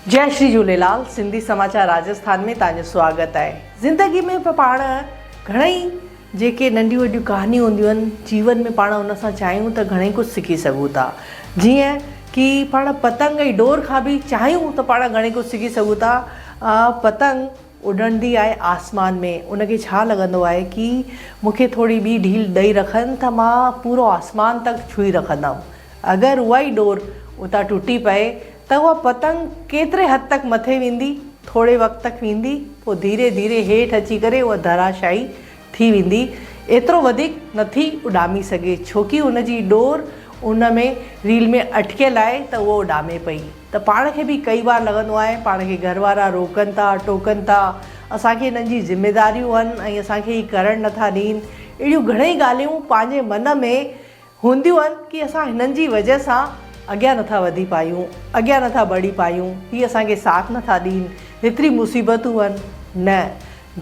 जय श्री झूलेलाल। सिंधी समाचार राजस्थान में तव्हांजो स्वागत है। ज़िंदगी में पाण घणेई जेके नंढियूं वॾियूं कहानियूं हूंदियूं आहिनि जीवन में पाण उन सां चाहियूं त घणेई कुझु सिखी सघूं था। जीअं कि पाण पतंग ऐं डोर खां बि चाहियूं त पाण घणेई कुझु सिखी सघूं था। पतंग उॾंदी आहे आसमान में, उनखे छा लॻंदो आहे कि मूंखे थोरी ॿी ढील ॾेई रखनि त मां पूरो आसमान तक छुई रखंदमि। अगरि उहा ई डोर उतां टुटी पए त उहा पतंग केतिरे हद तक मथे वेंदी, थोरे वक़्त तक वेंदी, पोइ धीरे धीरे हेठि अची करे उहा धराशायी थी वेंदी। एतिरो वधीक नथी उॾामी सघे छोकी उनजी डोर उन में रील में अटकियल आहे त उहो उॾामे पई। त पाण खे बि कई बार लॻंदो आहे पाण खे घर वारा रोकनि था, टोकनि था, असांखे हिननि जी ज़िम्मेदारियूं आहिनि ऐं असांखे ही करणु नथा ॾियनि। अहिड़ियूं घणेई ॻाल्हियूं पंहिंजे मन में हूंदियूं आहिनि कि असां हिननि जी वजह सां अॻियां नथा वधी पायूं, अॻियां नथा बढ़ी पायूं, हीअ असांखे साथ नथा ॾियनि, हेतिरी मुसीबतूं आहिनि। न,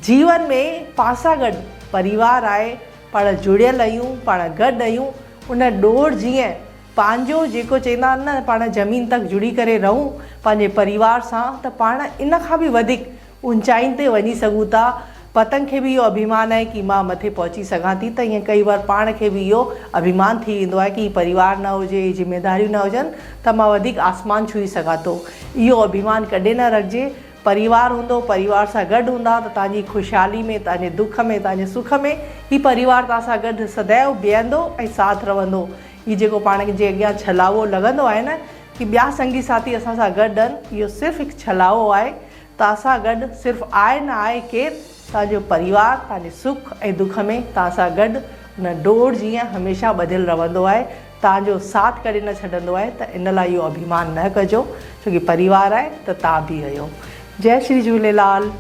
जीवन में पाण सां गॾु परिवार आहे, पाण जुड़ियल आहियूं, पाण गॾु आहियूं। उन डोर जीअं पंहिंजो जेको चवंदा आहिनि न पाण ज़मीन तक जुड़ी करे रहूं पंहिंजे परिवार सां, त पाण इन खां बि वधीक ऊंचाइनि ते वञी सघूं था। पतंग खे बि इहो अभिमान आहे कि मां मथे पहुची सघां थी, त ईअं कई बार पाण खे बि इहो अभिमान थी वेंदो आहे कि परिवार न हुजे, ज़िम्मेदारियूं न हुजनि त मां वधीक आसमान छुई सघां थो। इहो अभिमान कॾहिं न रखिजे। परिवार हूंदो, परिवार सां गॾु हूंदा त तव्हांजी ख़ुशहाली में, तव्हांजे दुख में, तव्हांजे सुख में ही परिवार तव्हां सां गॾु सदैव बीहंदो ऐं साथ रहंदो। हीउ जेको पाण खे जे अॻियां छलावो लॻंदो आहे न कि ॿिया संगी साथी असां सां गॾु आहिनि, इहो सिर्फ़ु हिकु छलावो आहे। तव्हां सां गॾु सिर्फ़ु आहे न आहे केरु, तव्हांजो परिवार तव्हांजे सुख ऐं दुख में तव्हां सां गॾु उन डोर जीअं हमेशह ॿधियलु रहंदो आहे, तव्हांजो साथ कॾहिं न छॾंदो आहे। त इन लाइ इहो अभिमान न कजो, छोकी परिवार आहे त तव्हां बि आहियो। जय श्री झूलेलाल।